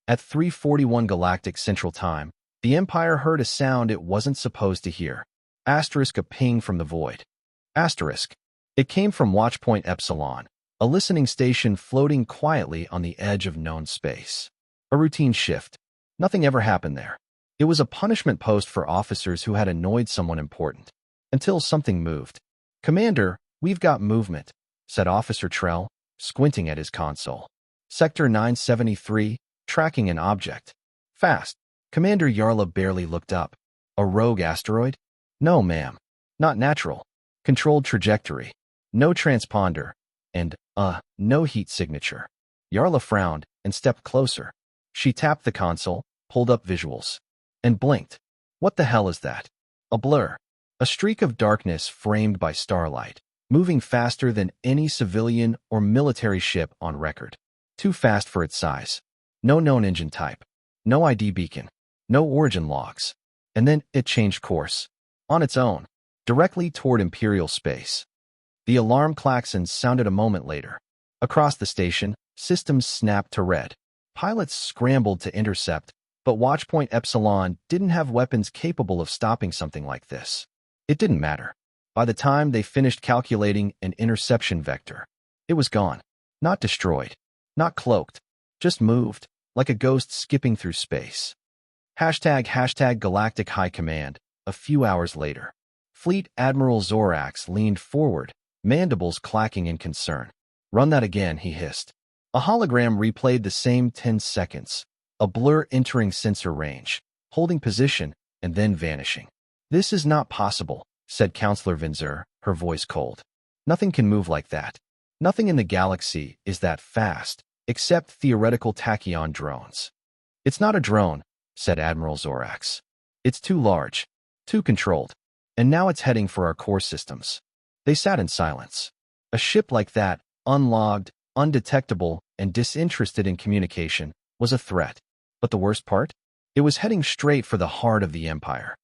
At 3:41 Galactic Central Time, the Empire heard a sound it wasn't supposed to hear. Asterisk, a ping from the void. Asterisk. It came from Watchpoint Epsilon, a listening station floating quietly on the edge of known space. A routine shift. Nothing ever happened there. It was a punishment post for officers who had annoyed someone important. Until something moved. "Commander, we've got movement," said Officer Trell, squinting at his console. "Sector 973, tracking an object. Fast." Commander Yarla barely looked up. "A rogue asteroid?" "No, ma'am. Not natural. Controlled trajectory. No transponder. And, no heat signature." Yarla frowned and stepped closer. She tapped the console, pulled up visuals, and blinked. "What the hell is that?" A blur. A streak of darkness framed by starlight, moving faster than any civilian or military ship on record. Too fast for its size. No known engine type. No ID beacon. No origin logs. And then it changed course. On its own. Directly toward Imperial space. The alarm klaxons sounded a moment later. Across the station, systems snapped to red. Pilots scrambled to intercept, but Watchpoint Epsilon didn't have weapons capable of stopping something like this. It didn't matter. By the time they finished calculating an interception vector, it was gone. Not destroyed. Not cloaked. Just moved, like a ghost skipping through space. Hashtag Galactic High Command. A few hours later. Fleet Admiral Zorax leaned forward, mandibles clacking in concern. "Run that again," he hissed. A hologram replayed the same 10 seconds, a blur entering sensor range, holding position, and then vanishing. "This is not possible," said Counselor Vinzer, her voice cold. "Nothing can move like that. Nothing in the galaxy is that fast, except theoretical tachyon drones." "It's not a drone," said Admiral Zorax. "It's too large, too controlled. And now it's heading for our core systems." They sat in silence. A ship like that, unlogged, undetectable, and disinterested in communication, was a threat. But the worst part? It was heading straight for the heart of the Empire.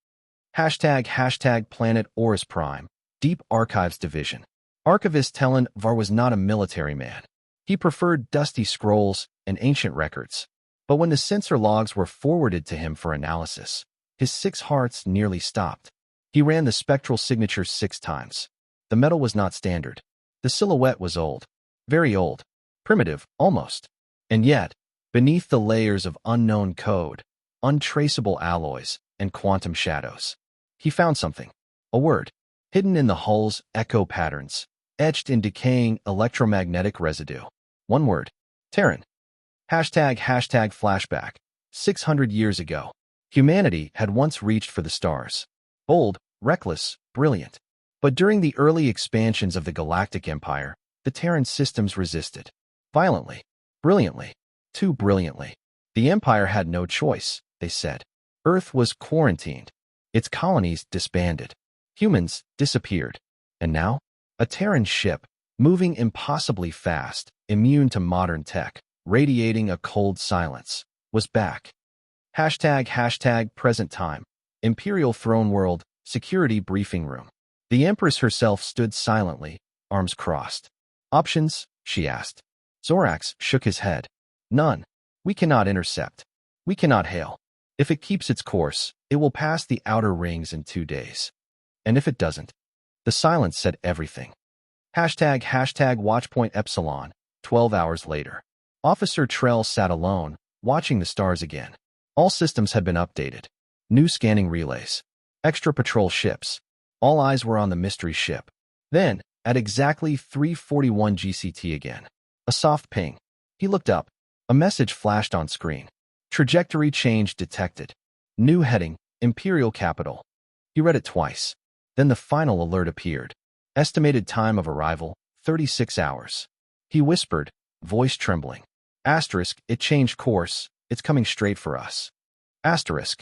Hashtag Planet Oris Prime, Deep Archives Division. Archivist Telen Var was not a military man. He preferred dusty scrolls and ancient records. But when the sensor logs were forwarded to him for analysis, his 6 hearts nearly stopped. He ran the spectral signature 6 times. The metal was not standard. The silhouette was old. Very old. Primitive, almost. And yet, beneath the layers of unknown code, untraceable alloys, and quantum shadows, he found something. A word. Hidden in the hull's echo patterns, etched in decaying electromagnetic residue. One word. Terran. Hashtag flashback. 600 years ago, humanity had once reached for the stars. Bold, reckless, brilliant. But during the early expansions of the Galactic Empire, the Terran systems resisted. Violently. Brilliantly. Too brilliantly. The Empire had no choice, they said. Earth was quarantined. Its colonies disbanded. Humans disappeared. And now, a Terran ship, moving impossibly fast, immune to modern tech, radiating a cold silence, was back. Hashtag present time. Imperial Throne World, Security Briefing Room. The Empress herself stood silently, arms crossed. "Options?" she asked. Zorax shook his head. "None. We cannot intercept. We cannot hail. If it keeps its course, it will pass the outer rings in 2 days. And if it doesn't?" The silence said everything. Hashtag Watchpoint Epsilon, 12 hours later. Officer Trell sat alone, watching the stars again. All systems had been updated. New scanning relays. Extra patrol ships. All eyes were on the mystery ship. Then, at exactly 3:41 GCT again, a soft ping. He looked up. A message flashed on screen. Trajectory change detected. New heading, Imperial Capital. He read it twice. Then the final alert appeared. Estimated time of arrival, 36 hours. He whispered, voice trembling. Asterisk, it changed course. It's coming straight for us. Asterisk.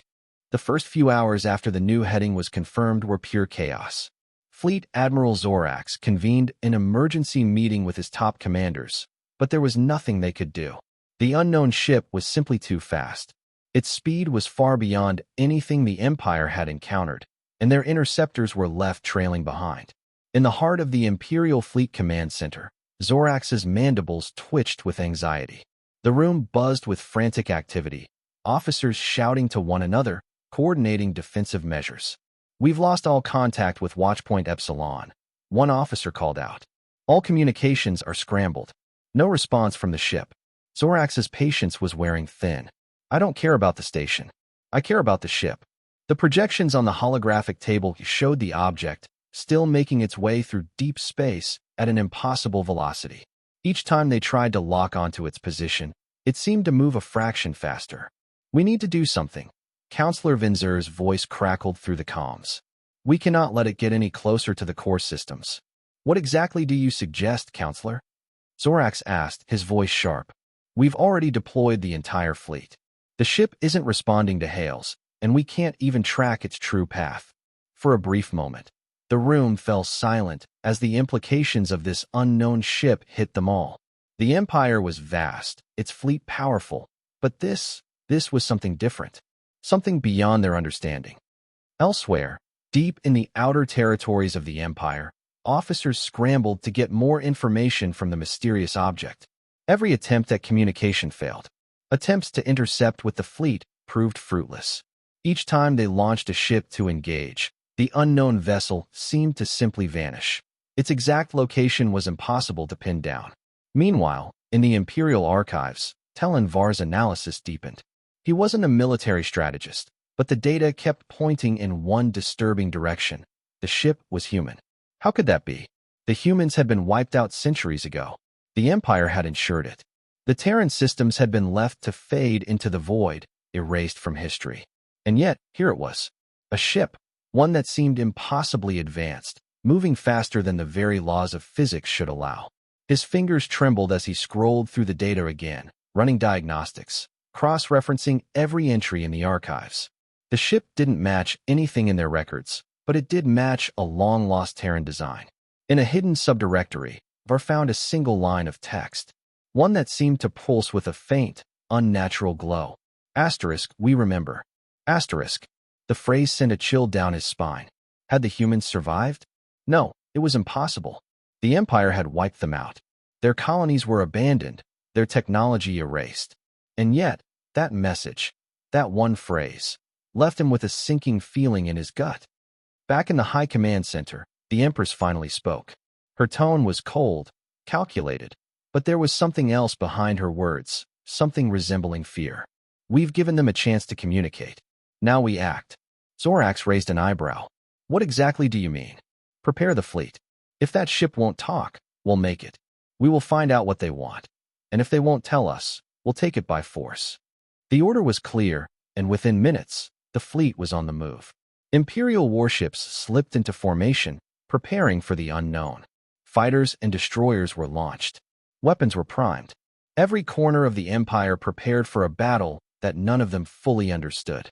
The first few hours after the new heading was confirmed were pure chaos. Fleet Admiral Zorax convened an emergency meeting with his top commanders, but there was nothing they could do. The unknown ship was simply too fast. Its speed was far beyond anything the Empire had encountered, and their interceptors were left trailing behind. In the heart of the Imperial Fleet Command Center, Zorax's mandibles twitched with anxiety. The room buzzed with frantic activity, officers shouting to one another, coordinating defensive measures. "We've lost all contact with Watchpoint Epsilon," one officer called out. "All communications are scrambled." No response from the ship. Zorax's patience was wearing thin. "I don't care about the station. I care about the ship." The projections on the holographic table showed the object, still making its way through deep space at an impossible velocity. Each time they tried to lock onto its position, it seemed to move a fraction faster. "We need to do something." Counselor Vinzer's voice crackled through the comms. "We cannot let it get any closer to the core systems." "What exactly do you suggest, Counselor?" Zorax asked, his voice sharp. "We've already deployed the entire fleet. The ship isn't responding to hails, and we can't even track its true path." For a brief moment, the room fell silent as the implications of this unknown ship hit them all. The Empire was vast, its fleet powerful, but this was something different, something beyond their understanding. Elsewhere, deep in the outer territories of the Empire, officers scrambled to get more information from the mysterious object. Every attempt at communication failed. Attempts to intercept with the fleet proved fruitless. Each time they launched a ship to engage, the unknown vessel seemed to simply vanish. Its exact location was impossible to pin down. Meanwhile, in the Imperial archives, Talon Var's analysis deepened. He wasn't a military strategist, but the data kept pointing in one disturbing direction. The ship was human. How could that be? The humans had been wiped out centuries ago. The Empire had ensured it. The Terran systems had been left to fade into the void, erased from history. And yet, here it was. A ship, one that seemed impossibly advanced, moving faster than the very laws of physics should allow. His fingers trembled as he scrolled through the data again, running diagnostics, cross-referencing every entry in the archives. The ship didn't match anything in their records, but it did match a long-lost Terran design. In a hidden subdirectory, Var found a single line of text, one that seemed to pulse with a faint, unnatural glow. Asterisk, "We remember." Asterisk. The phrase sent a chill down his spine. Had the humans survived? No, it was impossible. The Empire had wiped them out. Their colonies were abandoned, their technology erased. And yet, that message, that one phrase, left him with a sinking feeling in his gut. Back in the High Command Center, the Empress finally spoke. Her tone was cold, calculated, but there was something else behind her words, something resembling fear. "We've given them a chance to communicate. Now we act." Zorax raised an eyebrow. "What exactly do you mean?" "Prepare the fleet. If that ship won't talk, we'll make it. We will find out what they want. And if they won't tell us, we'll take it by force." The order was clear, and within minutes, the fleet was on the move. Imperial warships slipped into formation, preparing for the unknown. Fighters and destroyers were launched. Weapons were primed. Every corner of the Empire prepared for a battle that none of them fully understood.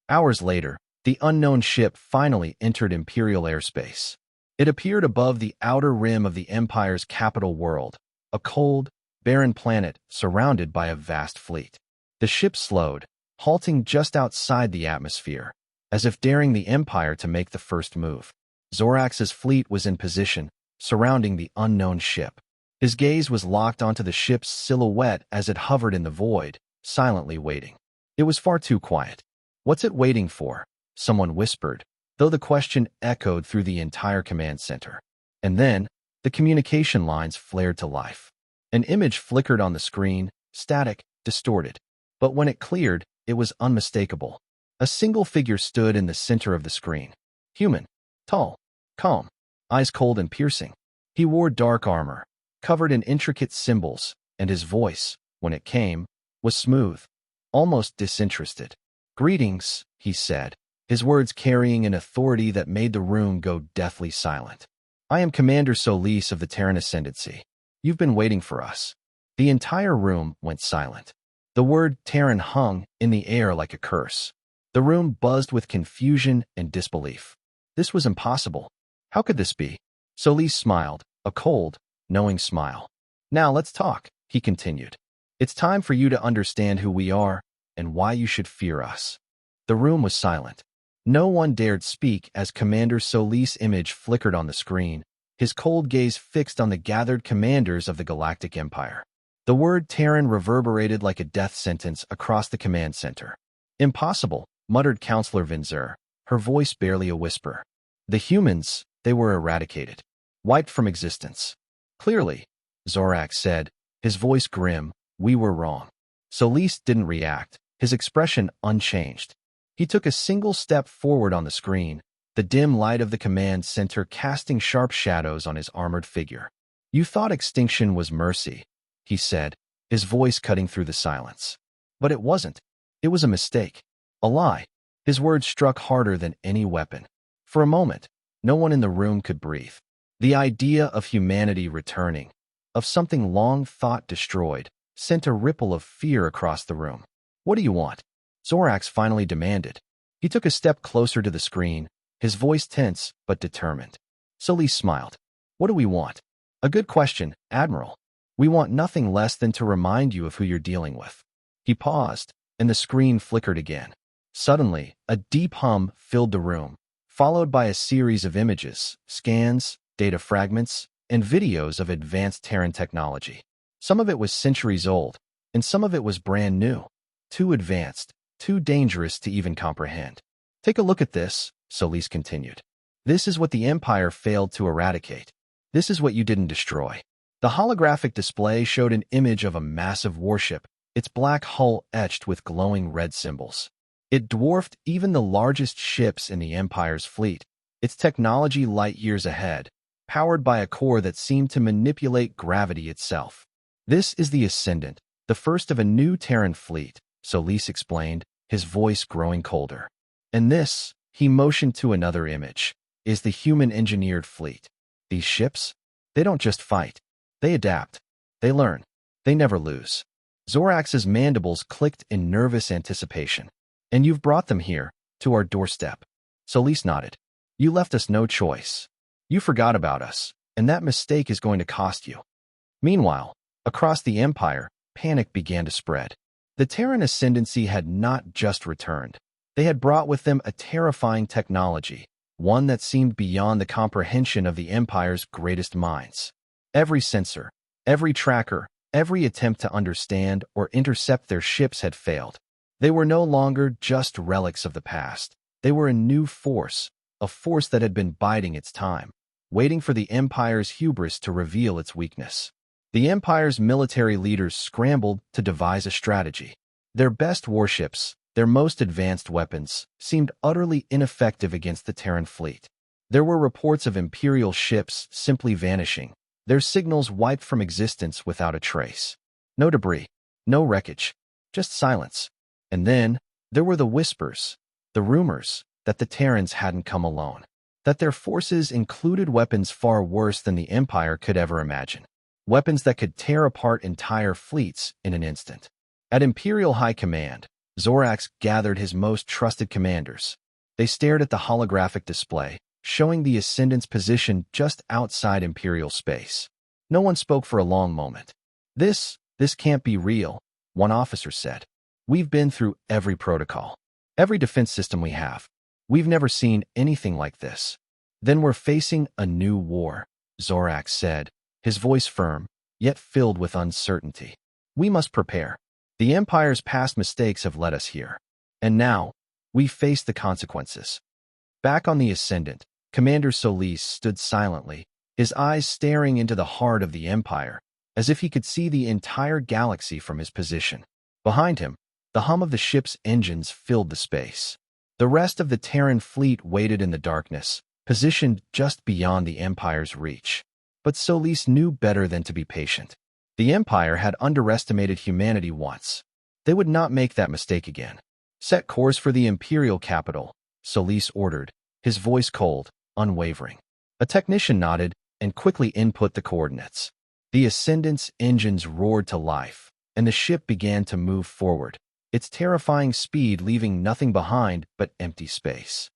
Hours later, the unknown ship finally entered Imperial airspace. It appeared above the outer rim of the Empire's capital world, a cold, barren planet surrounded by a vast fleet. The ship slowed, halting just outside the atmosphere, as if daring the Empire to make the first move. Zorax's fleet was in position, surrounding the unknown ship. His gaze was locked onto the ship's silhouette as it hovered in the void, silently waiting. It was far too quiet. "What's it waiting for?" someone whispered, though the question echoed through the entire command center. And then, the communication lines flared to life. An image flickered on the screen, static, distorted. But when it cleared, it was unmistakable. A single figure stood in the center of the screen. Human, tall, calm, eyes cold and piercing. He wore dark armor, covered in intricate symbols, and his voice, when it came, was smooth, almost disinterested. "Greetings," he said, his words carrying an authority that made the room go deathly silent. "I am Commander Solis of the Terran Ascendancy. You've been waiting for us." The entire room went silent. The word Terran hung in the air like a curse. The room buzzed with confusion and disbelief. This was impossible. How could this be? Solis smiled, a cold, knowing smile. "Now let's talk," he continued. "It's time for you to understand who we are and why you should fear us." The room was silent. No one dared speak as Commander Solis' image flickered on the screen, his cold gaze fixed on the gathered commanders of the Galactic Empire. The word Terran reverberated like a death sentence across the command center. Impossible, muttered Counselor Vinzer, her voice barely a whisper. The humans, they were eradicated. Wiped from existence. Clearly, Zorax said, his voice grim, we were wrong. Solis didn't react, his expression unchanged. He took a single step forward on the screen, the dim light of the command center casting sharp shadows on his armored figure. You thought extinction was mercy, he said, his voice cutting through the silence. But it wasn't. It was a mistake. A lie. His words struck harder than any weapon. For a moment, no one in the room could breathe. The idea of humanity returning, of something long thought destroyed, sent a ripple of fear across the room. What do you want? Zorax finally demanded. He took a step closer to the screen, his voice tense but determined. Solis smiled. What do we want? A good question, Admiral. We want nothing less than to remind you of who you're dealing with. He paused, and the screen flickered again. Suddenly, a deep hum filled the room, followed by a series of images, scans, data fragments, and videos of advanced Terran technology. Some of it was centuries old, and some of it was brand new. Too advanced, too dangerous to even comprehend. Take a look at this, Solis continued. This is what the Empire failed to eradicate. This is what you didn't destroy. The holographic display showed an image of a massive warship, its black hull etched with glowing red symbols. It dwarfed even the largest ships in the Empire's fleet, its technology light years ahead, powered by a core that seemed to manipulate gravity itself. This is the Ascendant, the first of a new Terran fleet, Solis explained, his voice growing colder. And this, he motioned to another image, is the human-engineered fleet. These ships, they don't just fight. They adapt. They learn. They never lose. Zorax's mandibles clicked in nervous anticipation. And you've brought them here, to our doorstep. Solis nodded. You left us no choice. You forgot about us, and that mistake is going to cost you. Meanwhile, across the Empire, panic began to spread. The Terran ascendancy had not just returned. They had brought with them a terrifying technology, one that seemed beyond the comprehension of the Empire's greatest minds. Every sensor, every tracker, every attempt to understand or intercept their ships had failed. They were no longer just relics of the past. They were a new force, a force that had been biding its time, waiting for the Empire's hubris to reveal its weakness. The Empire's military leaders scrambled to devise a strategy. Their best warships, their most advanced weapons, seemed utterly ineffective against the Terran fleet. There were reports of Imperial ships simply vanishing, their signals wiped from existence without a trace. No debris, no wreckage, just silence. And then, there were the whispers, the rumors, that the Terrans hadn't come alone, that their forces included weapons far worse than the Empire could ever imagine. Weapons that could tear apart entire fleets in an instant. At Imperial High Command, Zorax gathered his most trusted commanders. They stared at the holographic display, showing the Ascendant's position just outside Imperial space. No one spoke for a long moment. This can't be real, one officer said. We've been through every protocol, every defense system we have. We've never seen anything like this. Then we're facing a new war, Zorax said, his voice firm, yet filled with uncertainty. We must prepare. The Empire's past mistakes have led us here. And now, we face the consequences. Back on the Ascendant, Commander Solis stood silently, his eyes staring into the heart of the Empire, as if he could see the entire galaxy from his position. Behind him, the hum of the ship's engines filled the space. The rest of the Terran fleet waited in the darkness, positioned just beyond the Empire's reach. But Solis knew better than to be patient. The Empire had underestimated humanity once. They would not make that mistake again. Set course for the Imperial capital, Solis ordered, his voice cold, unwavering. A technician nodded and quickly input the coordinates. The Ascendant's engines roared to life, and the ship began to move forward, its terrifying speed leaving nothing behind but empty space.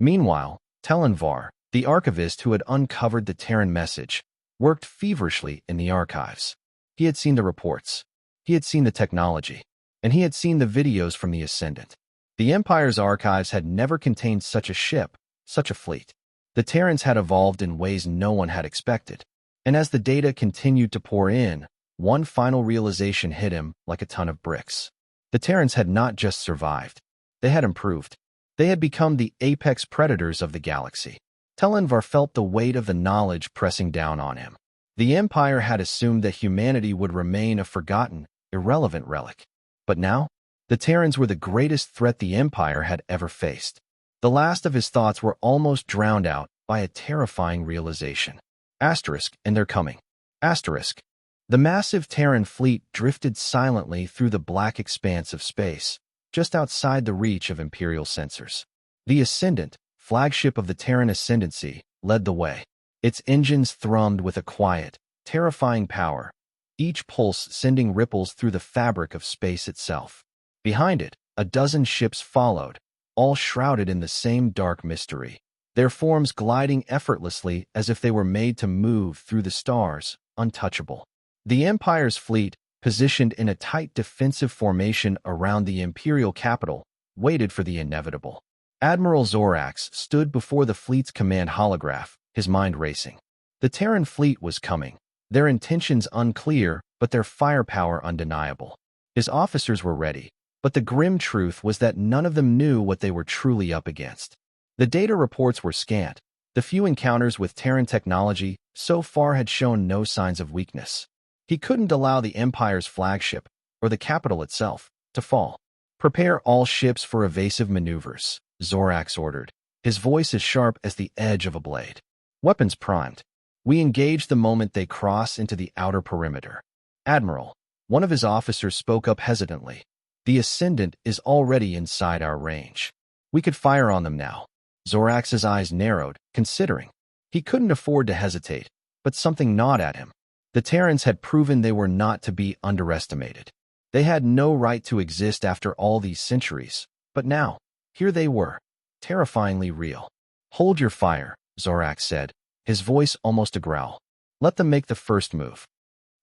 Meanwhile, Telenvar, the archivist who had uncovered the Terran message, worked feverishly in the archives. He had seen the reports, he had seen the technology, and he had seen the videos from the Ascendant. The Empire's archives had never contained such a ship, such a fleet. The Terrans had evolved in ways no one had expected, and as the data continued to pour in, One final realization hit him like a ton of bricks. The Terrans had not just survived. They had improved. They had become the apex predators of the galaxy. Telenvar felt the weight of the knowledge pressing down on him. The Empire had assumed that humanity would remain a forgotten, irrelevant relic. But now, the Terrans were the greatest threat the Empire had ever faced. The last of his thoughts were almost drowned out by a terrifying realization. Asterisk, and they're coming. Asterisk. The massive Terran fleet drifted silently through the black expanse of space, just outside the reach of Imperial sensors. The Ascendant, flagship of the Terran Ascendancy, led the way. Its engines thrummed with a quiet, terrifying power, each pulse sending ripples through the fabric of space itself. Behind it, a dozen ships followed, all shrouded in the same dark mystery, their forms gliding effortlessly as if they were made to move through the stars, untouchable. The Empire's fleet, positioned in a tight defensive formation around the Imperial capital, waited for the inevitable. Admiral Zorax stood before the fleet's command holograph, his mind racing. The Terran fleet was coming, their intentions unclear, but their firepower undeniable. His officers were ready, but the grim truth was that none of them knew what they were truly up against. The data reports were scant. The few encounters with Terran technology so far had shown no signs of weakness. He couldn't allow the Empire's flagship, or the capital itself, to fall. Prepare all ships for evasive maneuvers, Zorax ordered, his voice as sharp as the edge of a blade. Weapons primed. We engage the moment they cross into the outer perimeter. Admiral, one of his officers spoke up hesitantly. The Ascendant is already inside our range. We could fire on them now. Zorax's eyes narrowed, considering. He couldn't afford to hesitate, but something gnawed at him. The Terrans had proven they were not to be underestimated. They had no right to exist after all these centuries, but now, here they were, terrifyingly real. Hold your fire, Zorax said, his voice almost a growl. Let them make the first move.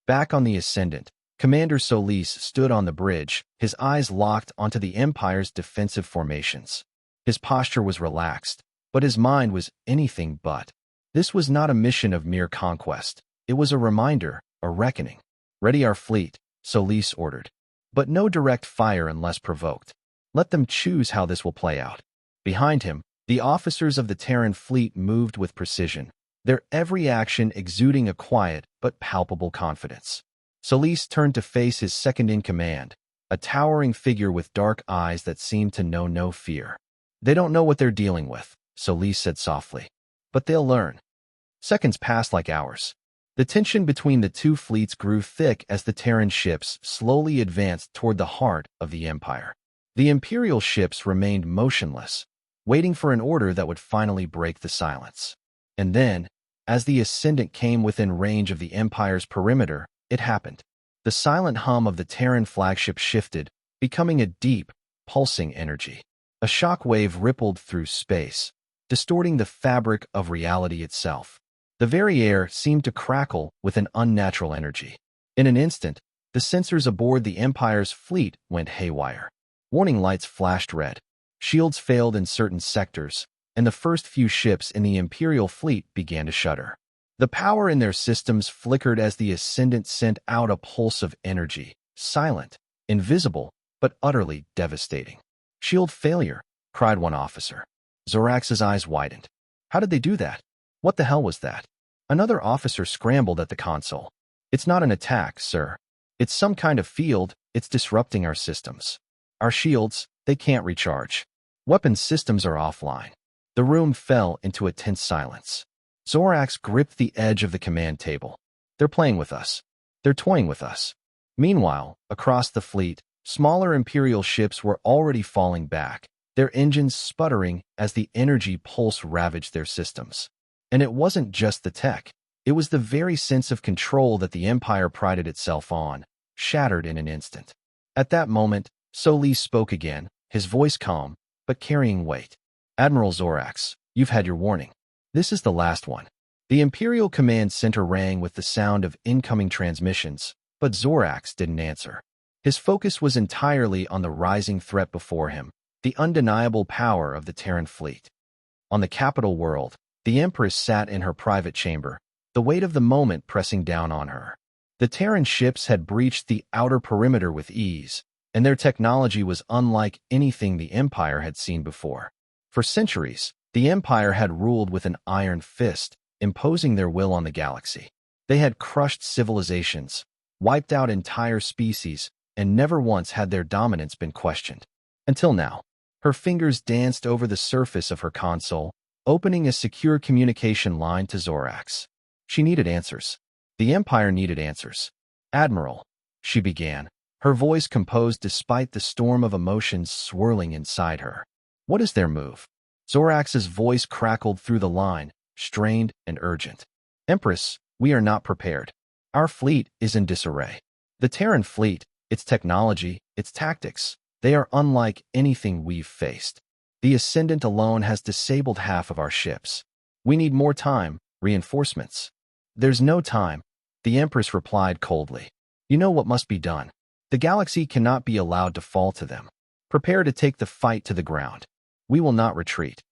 Back on the Ascendant, Commander Solis stood on the bridge, his eyes locked onto the Empire's defensive formations. His posture was relaxed, but his mind was anything but. This was not a mission of mere conquest. It was a reminder, a reckoning. Ready our fleet, Solis ordered. But no direct fire unless provoked. Let them choose how this will play out. Behind him, the officers of the Terran fleet moved with precision, their every action exuding a quiet but palpable confidence. Solis turned to face his second-in-command, a towering figure with dark eyes that seemed to know no fear. They don't know what they're dealing with, Solis said softly. But they'll learn. Seconds passed like hours. The tension between the two fleets grew thick as the Terran ships slowly advanced toward the heart of the Empire. The Imperial ships remained motionless, waiting for an order that would finally break the silence. And then, as the Ascendant came within range of the Empire's perimeter, it happened. The silent hum of the Terran flagship shifted, becoming a deep, pulsing energy. A shock wave rippled through space, distorting the fabric of reality itself. The very air seemed to crackle with an unnatural energy. In an instant, the sensors aboard the Empire's fleet went haywire. Warning lights flashed red. Shields failed in certain sectors, and the first few ships in the Imperial fleet began to shudder. The power in their systems flickered as the Ascendant sent out a pulse of energy, silent, invisible, but utterly devastating. Shield failure, cried one officer. Zorax's eyes widened. How did they do that? What the hell was that? Another officer scrambled at the console. It's not an attack, sir. It's some kind of field. It's disrupting our systems. Our shields, they can't recharge. Weapons systems are offline. The room fell into a tense silence. Zorax gripped the edge of the command table. They're playing with us. They're toying with us. Meanwhile, across the fleet, smaller Imperial ships were already falling back, their engines sputtering as the energy pulse ravaged their systems. And it wasn't just the tech. It was the very sense of control that the Empire prided itself on, shattered in an instant. At that moment, Solis spoke again, his voice calm, but carrying weight. Admiral Zorax, you've had your warning. This is the last one. The Imperial Command Center rang with the sound of incoming transmissions, but Zorax didn't answer. His focus was entirely on the rising threat before him, the undeniable power of the Terran fleet. On the capital world, the Empress sat in her private chamber, the weight of the moment pressing down on her. The Terran ships had breached the outer perimeter with ease, and their technology was unlike anything the Empire had seen before. For centuries, the Empire had ruled with an iron fist, imposing their will on the galaxy. They had crushed civilizations, wiped out entire species, and never once had their dominance been questioned. Until now. Her fingers danced over the surface of her console, opening a secure communication line to Zorax. She needed answers. The Empire needed answers. "Admiral," she began, her voice composed despite the storm of emotions swirling inside her. "What is their move?" Zorax's voice crackled through the line, strained and urgent. "Empress, we are not prepared. Our fleet is in disarray. The Terran fleet, its technology, its tactics, they are unlike anything we've faced. The Ascendant alone has disabled half of our ships. We need more time, reinforcements." "There's no time," the Empress replied coldly. "You know what must be done. The galaxy cannot be allowed to fall to them. Prepare to take the fight to the ground. We will not retreat."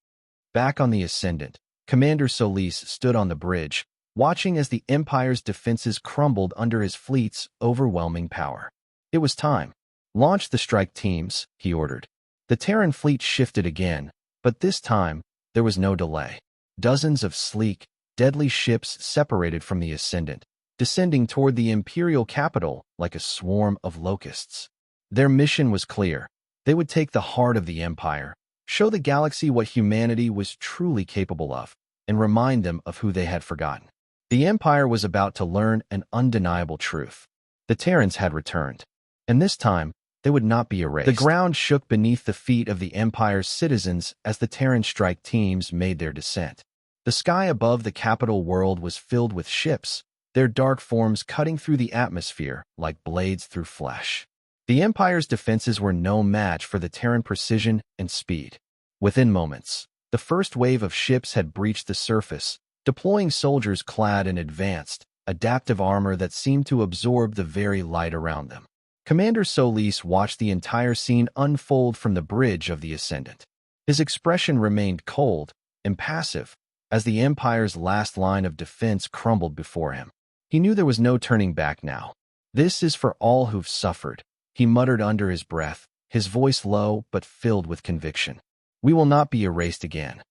Back on the Ascendant, Commander Solis stood on the bridge, watching as the Empire's defenses crumbled under his fleet's overwhelming power. It was time. "Launch the strike teams," he ordered. The Terran fleet shifted again, but this time, there was no delay. Dozens of sleek, deadly ships separated from the Ascendant, descending toward the Imperial capital like a swarm of locusts. Their mission was clear. They would take the heart of the Empire, show the galaxy what humanity was truly capable of, and remind them of who they had forgotten. The Empire was about to learn an undeniable truth. The Terrans had returned, and this time, they would not be erased. The ground shook beneath the feet of the Empire's citizens as the Terran strike teams made their descent. The sky above the capital world was filled with ships, their dark forms cutting through the atmosphere like blades through flesh. The Empire's defenses were no match for the Terran precision and speed. Within moments, the first wave of ships had breached the surface, deploying soldiers clad in advanced, adaptive armor that seemed to absorb the very light around them. Commander Solis watched the entire scene unfold from the bridge of the Ascendant. His expression remained cold, impassive, as the Empire's last line of defense crumbled before him. He knew there was no turning back now. "This is for all who've suffered," he muttered under his breath, his voice low but filled with conviction. "We will not be erased again."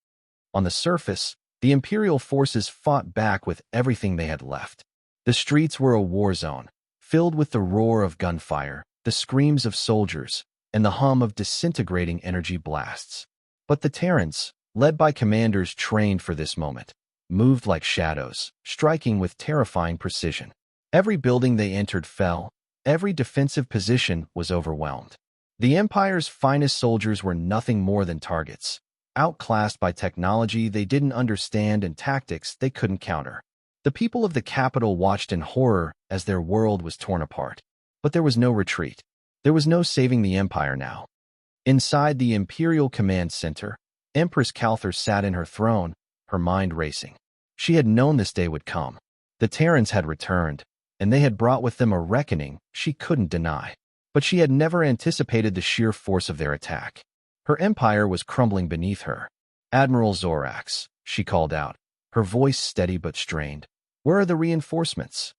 On the surface, the Imperial forces fought back with everything they had left. The streets were a war zone, filled with the roar of gunfire, the screams of soldiers, and the hum of disintegrating energy blasts. But the Terrans, led by commanders trained for this moment, moved like shadows, striking with terrifying precision. Every building they entered fell, every defensive position was overwhelmed. The Empire's finest soldiers were nothing more than targets, outclassed by technology they didn't understand and tactics they couldn't counter. The people of the capital watched in horror as their world was torn apart. But there was no retreat. There was no saving the Empire now. Inside the Imperial Command Center, Empress Calthar sat in her throne, her mind racing. She had known this day would come. The Terrans had returned, and they had brought with them a reckoning she couldn't deny. But she had never anticipated the sheer force of their attack. Her empire was crumbling beneath her. "Admiral Zorax," she called out, her voice steady but strained. "Where are the reinforcements?"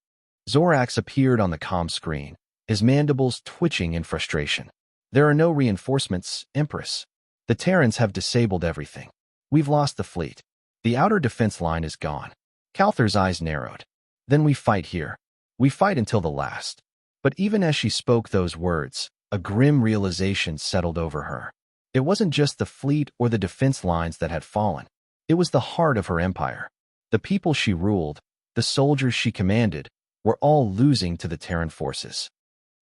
Zorax appeared on the comm screen, his mandibles twitching in frustration. "There are no reinforcements, Empress. The Terrans have disabled everything. We've lost the fleet. The outer defense line is gone." Calthar's eyes narrowed. "Then we fight here. We fight until the last." But even as she spoke those words, a grim realization settled over her. It wasn't just the fleet or the defense lines that had fallen. It was the heart of her empire. The people she ruled, the soldiers she commanded, were all losing to the Terran forces.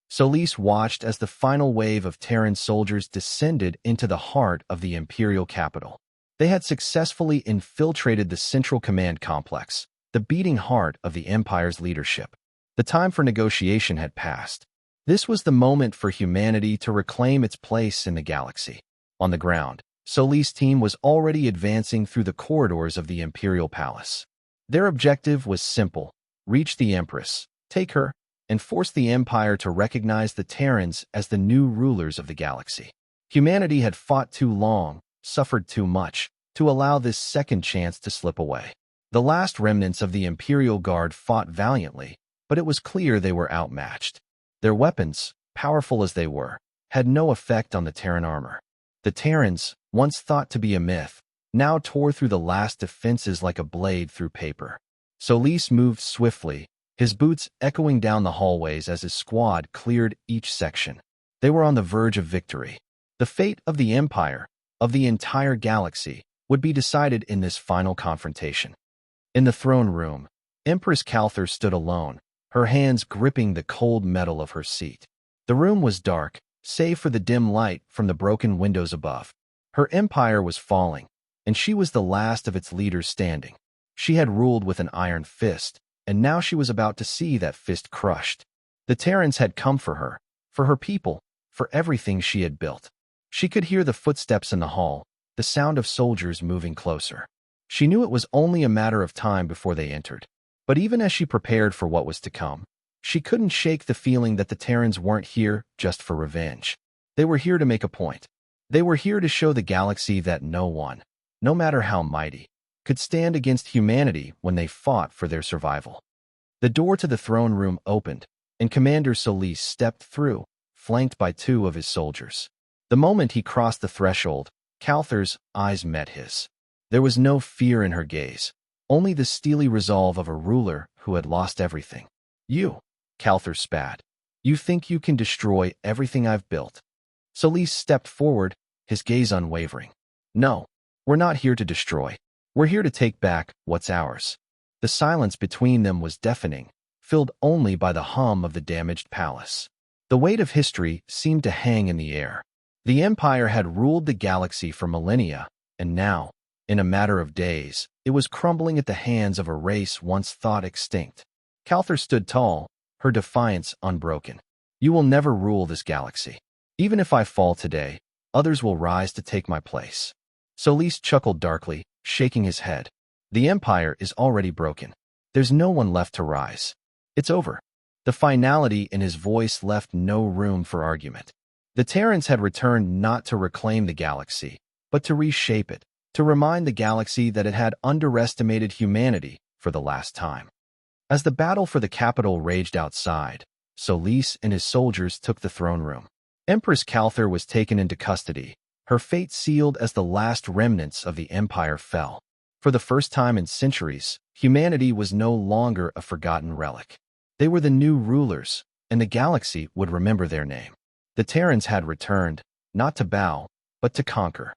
Solis watched as the final wave of Terran soldiers descended into the heart of the Imperial capital. They had successfully infiltrated the Central Command Complex, the beating heart of the Empire's leadership. The time for negotiation had passed. This was the moment for humanity to reclaim its place in the galaxy. On the ground, Solis' team was already advancing through the corridors of the Imperial Palace. Their objective was simple: reach the Empress, take her, and force the Empire to recognize the Terrans as the new rulers of the galaxy. Humanity had fought too long, suffered too much, to allow this second chance to slip away. The last remnants of the Imperial Guard fought valiantly, but it was clear they were outmatched. Their weapons, powerful as they were, had no effect on the Terran armor. The Terrans, once thought to be a myth, now tore through the last defenses like a blade through paper. Solis moved swiftly, his boots echoing down the hallways as his squad cleared each section. They were on the verge of victory. The fate of the Empire, of the entire galaxy, would be decided in this final confrontation. In the throne room, Empress Calthor stood alone, her hands gripping the cold metal of her seat. The room was dark, save for the dim light from the broken windows above. Her empire was falling, and she was the last of its leaders standing. She had ruled with an iron fist, and now she was about to see that fist crushed. The Terrans had come for her people, for everything she had built. She could hear the footsteps in the hall, the sound of soldiers moving closer. She knew it was only a matter of time before they entered. But even as she prepared for what was to come, she couldn't shake the feeling that the Terrans weren't here just for revenge. They were here to make a point. They were here to show the galaxy that no one, no matter how mighty, could stand against humanity when they fought for their survival. The door to the throne room opened, and Commander Solis stepped through, flanked by 2 of his soldiers. The moment he crossed the threshold, Calthor's eyes met his. There was no fear in her gaze, only the steely resolve of a ruler who had lost everything. "You," Calthor spat. "You think you can destroy everything I've built?" Solis stepped forward, his gaze unwavering. "No, we're not here to destroy. We're here to take back what's ours." The silence between them was deafening, filled only by the hum of the damaged palace. The weight of history seemed to hang in the air. The Empire had ruled the galaxy for millennia, and now, in a matter of days, it was crumbling at the hands of a race once thought extinct. Calthor stood tall, her defiance unbroken. "You will never rule this galaxy. Even if I fall today, others will rise to take my place." Solis chuckled darkly, shaking his head. "The Empire is already broken. There's no one left to rise. It's over." The finality in his voice left no room for argument. The Terrans had returned not to reclaim the galaxy, but to reshape it, to remind the galaxy that it had underestimated humanity for the last time. As the battle for the capital raged outside, Solis and his soldiers took the throne room. Empress Calthor was taken into custody, her fate sealed as the last remnants of the Empire fell. For the first time in centuries, humanity was no longer a forgotten relic. They were the new rulers, and the galaxy would remember their name. The Terrans had returned, not to bow, but to conquer.